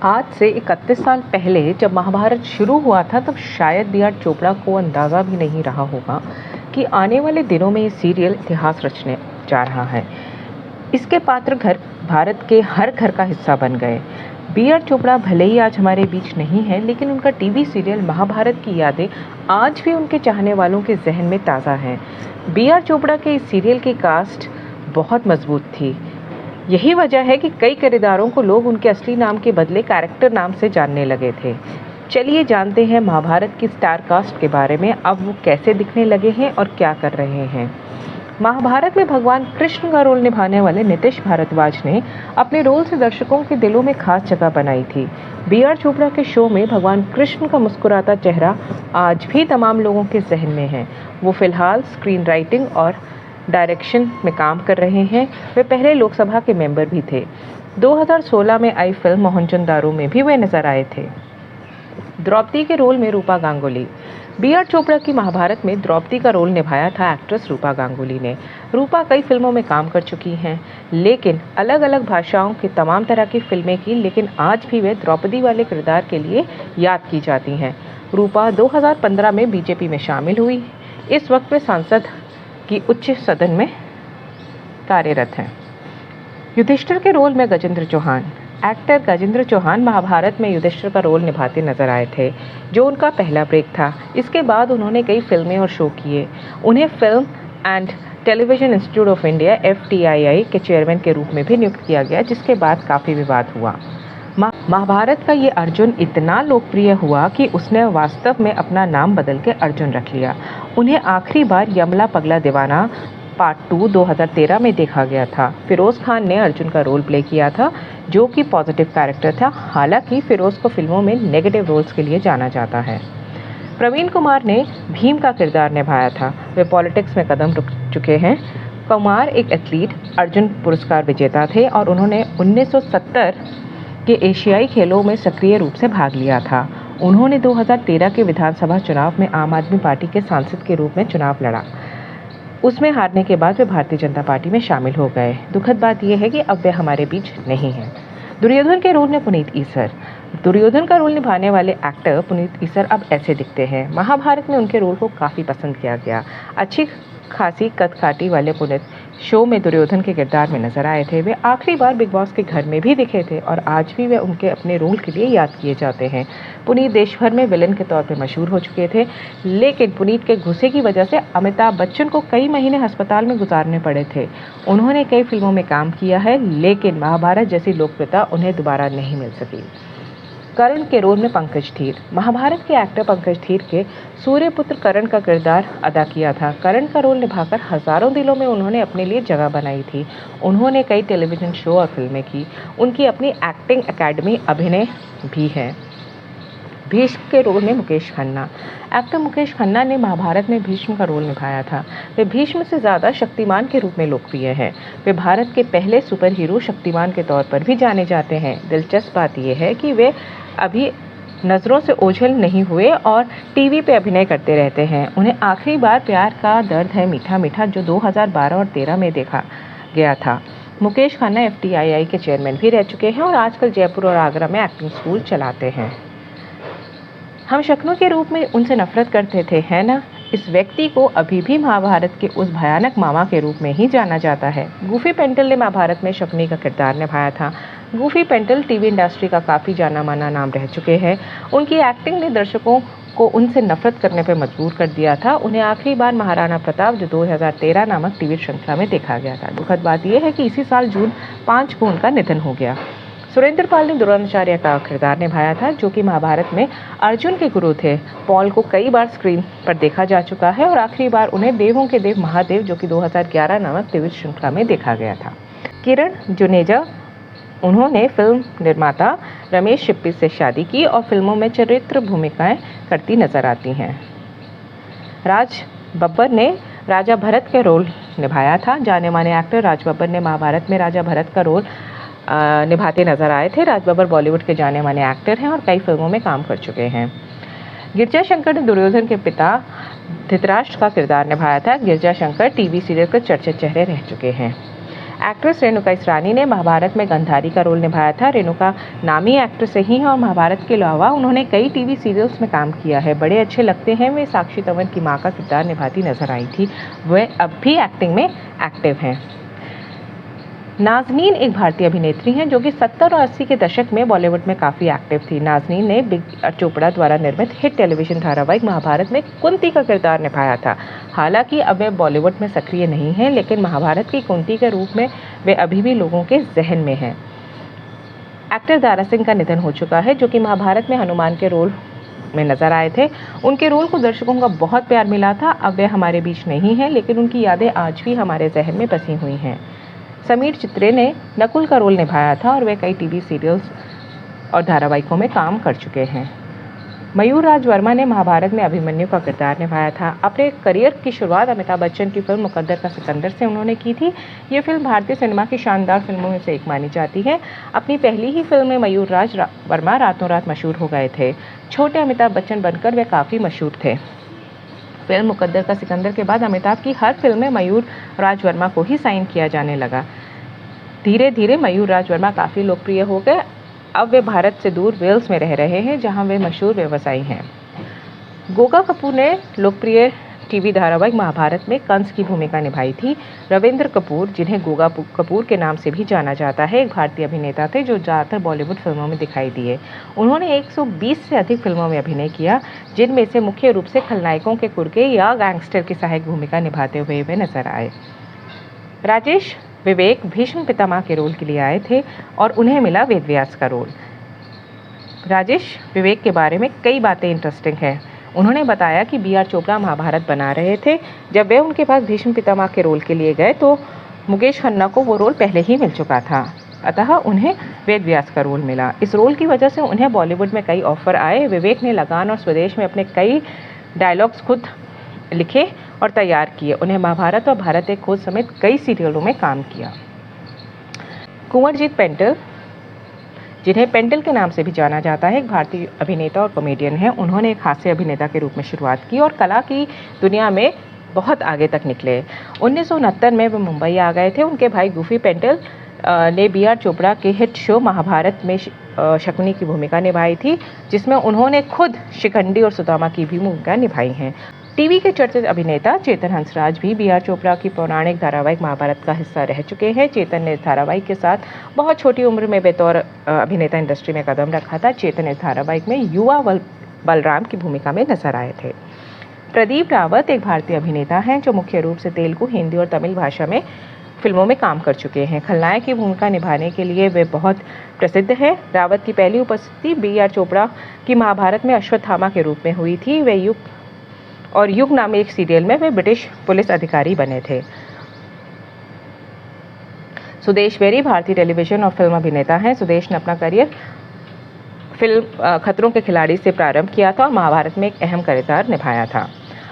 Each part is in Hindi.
आज से 31 साल पहले जब महाभारत शुरू हुआ था तब शायद बी आर चोपड़ा को अंदाज़ा भी नहीं रहा होगा कि आने वाले दिनों में ये सीरियल इतिहास रचने जा रहा है। इसके पात्र भारत के हर घर का हिस्सा बन गए। बी आर चोपड़ा भले ही आज हमारे बीच नहीं है, लेकिन उनका टीवी सीरियल महाभारत की यादें आज भी उनके चाहने वालों के जहन में ताज़ा हैं। बी आर चोपड़ा के इस सीरियल की कास्ट बहुत मजबूत थी। यही वजह है कि कई किरदारों को लोग उनके असली नाम के बदले कैरेक्टर नाम से जानने लगे थे। चलिए जानते हैं महाभारत की स्टार कास्ट के बारे में। अब वो कैसे दिखने लगे हैं और क्या कर रहे हैं। महाभारत में भगवान कृष्ण का रोल निभाने वाले नीतीश भारद्वाज ने अपने रोल से दर्शकों के दिलों में खास जगह बनाई थी। बी आर चोपड़ा के शो में भगवान कृष्ण का मुस्कुराता चेहरा आज भी तमाम लोगों के जहन में है। वो फिलहाल स्क्रीन राइटिंग और डायरेक्शन में काम कर रहे हैं। वे पहले लोकसभा के मेंबर भी थे। 2016 में आई फिल्म मोहनजोदड़ो में भी वे नजर आए थे। द्रौपदी के रोल में रूपा गांगुली। बी आर चोपड़ा की महाभारत में द्रौपदी का रोल निभाया था एक्ट्रेस रूपा गांगुली ने। रूपा कई फिल्मों में काम कर चुकी हैं, लेकिन अलग अलग भाषाओं की तमाम तरह की फिल्में की, लेकिन आज भी वे द्रौपदी वाले किरदार के लिए याद की जाती हैं। रूपा 2015 में बीजेपी में शामिल हुई। इस वक्त वे सांसद की उच्च सदन में कार्यरत हैं। युधिष्ठिर के रोल में गजेंद्र चौहान। एक्टर गजेंद्र चौहान महाभारत में युधिष्ठिर का रोल निभाते नजर आए थे, जो उनका पहला ब्रेक था। इसके बाद उन्होंने कई फिल्में और शो किए। उन्हें film and television institute of India FTII के चेयरमैन के रूप में भी नियुक्त किया गया, जिसके बाद काफ़ी विवाद हुआ। महाभारत का ये अर्जुन इतना लोकप्रिय हुआ कि उसने वास्तव में अपना नाम बदल के अर्जुन रख लिया। उन्हें आखिरी बार यमला पगला दीवाना पार्ट 2 2013 में देखा गया था। फिरोज़ खान ने अर्जुन का रोल प्ले किया था, जो कि पॉजिटिव कैरेक्टर था। हालांकि फिरोज़ को फिल्मों में नेगेटिव रोल्स के लिए जाना जाता है। प्रवीण कुमार ने भीम का किरदार निभाया था। वे पॉलिटिक्स में कदम रख चुके हैं। कुमार एक एथलीट, अर्जुन पुरस्कार विजेता थे और उन्होंने 1970 के एशियाई खेलों में सक्रिय रूप से भाग लिया था। उन्होंने 2013 के विधानसभा चुनाव में आम आदमी पार्टी के सांसद के रूप में चुनाव लड़ा। उसमें हारने के बाद वे भारतीय जनता पार्टी में शामिल हो गए। दुखद बात यह है कि अब वे हमारे बीच नहीं हैं। दुर्योधन के रोल में पुनीत ईसर। दुर्योधन का रोल निभाने वाले एक्टर पुनीत ईसर अब ऐसे दिखते हैं। महाभारत में उनके रोल को काफ़ी पसंद किया गया। अच्छी खासी कद काठी वाले पुनीत शो में दुर्योधन के किरदार में नजर आए थे। वे आखिरी बार बिग बॉस के घर में भी दिखे थे और आज भी वे उनके अपने रोल के लिए याद किए जाते हैं। पुनीत देश भर में विलन के तौर पर मशहूर हो चुके थे, लेकिन पुनीत के गुस्से की वजह से अमिताभ बच्चन को कई महीने अस्पताल में गुजारने पड़े थे। उन्होंने कई फिल्मों में काम किया है, लेकिन महाभारत जैसी लोकप्रियता उन्हें दोबारा नहीं मिल सकी। कर्ण के रोल में पंकज धीर। महाभारत के एक्टर पंकज धीर के सूर्यपुत्र कर्ण का किरदार अदा किया था। कर्ण का रोल निभाकर हजारों दिलों में उन्होंने अपने लिए जगह बनाई थी। उन्होंने कई टेलीविजन शो और फिल्में की। उनकी अपनी एक्टिंग एकेडमी अभिनय भी है। भीष्म के रोल में मुकेश खन्ना। एक्टर मुकेश खन्ना ने महाभारत में भीष्म का रोल निभाया था। वे भीष्म से ज़्यादा शक्तिमान के रूप में लोकप्रिय हैं। वे भारत के पहले सुपर हीरो शक्तिमान के तौर पर भी जाने जाते हैं। दिलचस्प बात यह है कि वे अभी नज़रों से ओझल नहीं हुए और टीवी पे अभिनय करते रहते हैं। उन्हें आखिरी बार प्यार का दर्द है मीठा मीठा, जो 2012 और 13 में देखा गया था। मुकेश खन्ना FTII के चेयरमैन भी रह चुके हैं और आजकल जयपुर और आगरा में एक्टिंग स्कूल चलाते हैं। हम शकुनी के रूप में उनसे नफरत करते थे, है ना? इस व्यक्ति को अभी भी महाभारत के उस भयानक मामा के रूप में ही जाना जाता है। गूफी पेंटल ने महाभारत में शकुनी का किरदार निभाया था। गूफी पेंटल टीवी इंडस्ट्री का काफ़ी जाना माना नाम रह चुके हैं। उनकी एक्टिंग ने दर्शकों को उनसे नफरत करने पर मजबूर कर दिया था। उन्हें आखिरी बार महाराणा प्रताप, जो 2013 नामक टीवी श्रृंखला में देखा गया था। दुखद बात यह है कि इसी साल जून 5 को उनका निधन हो गया। सुरेंद्र पाल ने द्रोणाचार्य का किरदार निभाया था, जो कि महाभारत में अर्जुन के गुरु थे। पॉल को कई बार स्क्रीन पर देखा जा चुका है और आखिरी बार उन्हें देवों के देव महादेव, जो कि 2011 नामक टीवी श्रृंखला में देखा गया था। किरण जुनेजा। उन्होंने फिल्म निर्माता रमेश सिप्पी से शादी की और फिल्मों में चरित्र भूमिकाएं करती नजर आती हैं। राज बब्बर ने राजा भरत के रोल निभाया था। जाने माने एक्टर राज बब्बर ने महाभारत में राजा भरत का रोल निभाते नजर आए थे। राज बब्बर बॉलीवुड के जाने माने एक्टर हैं और कई फिल्मों में काम कर चुके हैं। गिरजा शंकर ने दुर्योधन के पिता धृतराष्ट्र का किरदार निभाया था। गिरजा शंकर टीवी सीरियल के चर्चित चेहरे रह चुके हैं। एक्ट्रेस रेणुका इसरानी ने महाभारत में गांधारी का रोल निभाया था। रेणुका नामी एक्ट्रेस रही हैं और महाभारत के अलावा उन्होंने कई टीवी सीरियल्स में काम किया है। बड़े अच्छे लगते हैं वे साक्षी तंवर की मां का किरदार निभाती नजर आई थी। वे अब भी एक्टिंग में एक्टिव हैं। नाज़नीन एक भारतीय अभिनेत्री हैं जो कि 70 और 80 के दशक में बॉलीवुड में काफ़ी एक्टिव थी। नाज़नीन ने बी आर चोपड़ा द्वारा निर्मित हिट टेलीविजन धारावाहिक महाभारत में कुंती का किरदार निभाया था। हालांकि अब वे बॉलीवुड में सक्रिय नहीं हैं, लेकिन महाभारत की कुंती के रूप में वे अभी भी लोगों के जहन में हैं। एक्टर दारा सिंह का निधन हो चुका है, जो कि महाभारत में हनुमान के रोल में नजर आए थे। उनके रोल को दर्शकों का बहुत प्यार मिला था। अब वे हमारे बीच नहीं हैं, लेकिन उनकी यादें आज भी हमारे जहन में बसी हुई हैं। समीर चित्रे ने नकुल का रोल निभाया था और वे कई टीवी सीरियल्स और धारावाहिकों में काम कर चुके हैं। मयूर राज वर्मा ने महाभारत में अभिमन्यु का किरदार निभाया था। अपने करियर की शुरुआत अमिताभ बच्चन की फिल्म मुकद्दर का सिकंदर से उन्होंने की थी। ये फिल्म भारतीय सिनेमा की शानदार फिल्मों में से एक मानी जाती है। अपनी पहली ही फिल्म में मयूर राज वर्मा रातों रात मशहूर हो गए थे। छोटे अमिताभ बच्चन बनकर वे काफ़ी मशहूर थे। फिल्म मुकद्दर का सिकंदर के बाद अमिताभ की हर फिल्म में मयूर राज वर्मा को ही साइन किया जाने लगा। धीरे धीरे मयूर राज वर्मा काफ़ी लोकप्रिय हो गए। अब वे भारत से दूर वेल्स में रह रहे हैं, जहां वे मशहूर व्यवसायी हैं। गोगा कपूर ने लोकप्रिय टीवी धारावाहिक महाभारत में कंस की भूमिका निभाई थी। रविंद्र कपूर, जिन्हें गोगा कपूर के नाम से भी जाना जाता है, एक भारतीय अभिनेता थे जो ज़्यादातर बॉलीवुड फिल्मों में दिखाई दिए। उन्होंने 120 से अधिक फिल्मों में अभिनय किया, जिनमें से मुख्य रूप से खलनायकों के कुर्के या गैंगस्टर की सहायक भूमिका निभाते हुए वे नजर आए। राजेश विवेक भीष्म पितामह के रोल के लिए आए थे और उन्हें मिला वेदव्यास का रोल। राजेश विवेक के बारे में कई बातें इंटरेस्टिंग हैं। उन्होंने बताया कि बी आर चोपड़ा महाभारत बना रहे थे। जब वे उनके पास भीष्म पितामह के रोल के लिए गए तो मुकेश खन्ना को वो रोल पहले ही मिल चुका था, अतः उन्हें वेदव्यास का रोल मिला। इस रोल की वजह से उन्हें बॉलीवुड में कई ऑफर आए। विवेक ने लगान और स्वदेश में अपने कई डायलॉग्स खुद लिखे और तैयार किए। उन्हें महाभारत और भारत एक खोज समेत कई सीरियलों में काम किया। कुंवरजीत पेंटल, जिन्हें पेंटल के नाम से भी जाना जाता है, एक भारतीय अभिनेता और कॉमेडियन हैं। उन्होंने एक हास्य अभिनेता के रूप में शुरुआत की और कला की दुनिया में बहुत आगे तक निकले। 1969 में वे मुंबई आ गए थे। उनके भाई गुफी पेंटल ने बी आर चोपड़ा के हिट शो महाभारत में शकुनी की भूमिका निभाई थी, जिसमें उन्होंने खुद शिखंडी और सुदामा की भी भूमिका निभाई है। टीवी के चर्चित अभिनेता चेतन हंसराज भी बी आर चोपड़ा की पौराणिक धारावाहिक महाभारत का हिस्सा रह चुके हैं। चेतन ने इस धारावाहिक के साथ बहुत छोटी उम्र में बतौर अभिनेता इंडस्ट्री में कदम रखा था। चेतन इस धारावाहिक में युवा बलराम की भूमिका में नजर आए थे। प्रदीप रावत एक भारतीय अभिनेता हैं जो मुख्य रूप से तेलुगु, हिंदी और तमिल भाषा में फिल्मों में काम कर चुके हैं। खलनायक की भूमिका निभाने के लिए वे बहुत प्रसिद्ध हैं। रावत की पहली उपस्थिति बी आर चोपड़ा की महाभारत में अश्वत्थामा के रूप में हुई थी। वे युग नामे एक सीरियल में वे ब्रिटिश पुलिस अधिकारी बने थे। सुदेश बेरी भारतीय टेलीविजन और फिल्म अभिनेता हैं। सुदेश ने अपना करियर फिल्म खतरों के खिलाड़ी से प्रारंभ किया था और महाभारत में एक अहम किरदार निभाया था।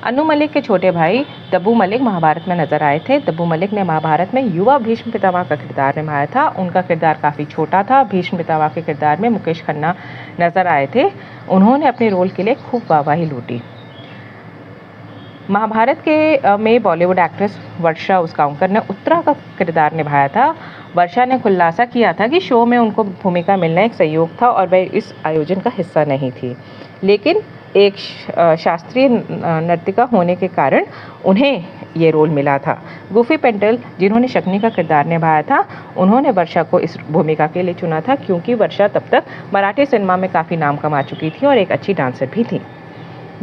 अनु मलिक के छोटे भाई दब्बू मलिक महाभारत में नजर आए थे। दब्बू मलिक ने महाभारत में युवा भीष्म पितामह का किरदार निभाया था। उनका किरदार काफ़ी छोटा था। भीष्म पितामह के किरदार में मुकेश खन्ना नजर आए थे। उन्होंने अपने रोल के लिए खूब वाहवाही लूटी। महाभारत के में बॉलीवुड एक्ट्रेस वर्षा उसगांवकर ने उत्तरा का किरदार निभाया था। वर्षा ने खुलासा किया था कि शो में उनको भूमिका मिलना एक संयोग था और वह इस आयोजन का हिस्सा नहीं थी, लेकिन एक शास्त्रीय नर्तिका होने के कारण उन्हें ये रोल मिला था। गुफी पेंटल, जिन्होंने शकुनी का किरदार निभाया था, उन्होंने वर्षा को इस भूमिका के लिए चुना था क्योंकि वर्षा तब तक मराठी सिनेमा में काफ़ी नाम कमा चुकी थी और एक अच्छी डांसर भी थी।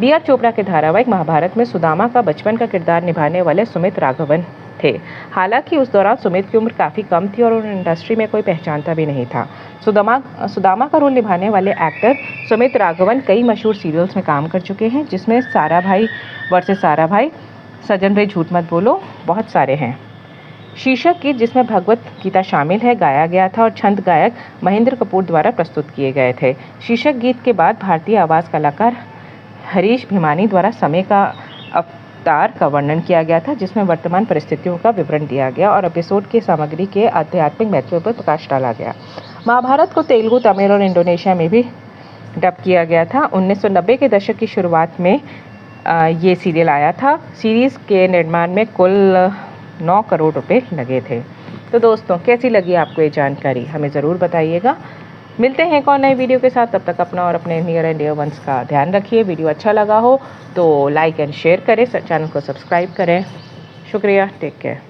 बी आर चोपड़ा के धारावाहिक महाभारत में सुदामा का बचपन का किरदार निभाने वाले सुमित राघवन थे। हालांकि उस दौरान सुमित की उम्र काफ़ी कम थी और उन्हें इंडस्ट्री में कोई पहचानता भी नहीं था। सुदामा का रोल निभाने वाले एक्टर सुमित राघवन कई मशहूर सीरियल्स में काम कर चुके हैं, जिसमें सारा भाई वर्सेस सारा भाई, सजन रे झूठ मत बोलो, बहुत सारे हैं। शीर्षक गीत, जिसमें भगवत गीता शामिल है, गाया गया था और छंद गायक महेंद्र कपूर द्वारा प्रस्तुत किए गए थे। शीर्षक गीत के बाद भारतीय आवाज़ कलाकार हरीश भिमानी द्वारा समय का अवतार का वर्णन किया गया था, जिसमें वर्तमान परिस्थितियों का विवरण दिया गया और एपिसोड की सामग्री के आध्यात्मिक महत्व पर प्रकाश डाला गया। महाभारत को तेलुगु, तमिल और इंडोनेशिया में भी डब किया गया था। 1990 के दशक की शुरुआत में ये सीरियल आया था। सीरीज़ के निर्माण में कुल 9 करोड़ रुपए लगे थे। तो दोस्तों कैसी लगी आपको ये जानकारी हमें ज़रूर बताइएगा। मिलते हैं एक और नए वीडियो के साथ, तब तक अपना और अपने नियर एंड डियर वंस का ध्यान रखिए। वीडियो अच्छा लगा हो तो लाइक एंड शेयर करें, चैनल को सब्सक्राइब करें। शुक्रिया, टेक केयर।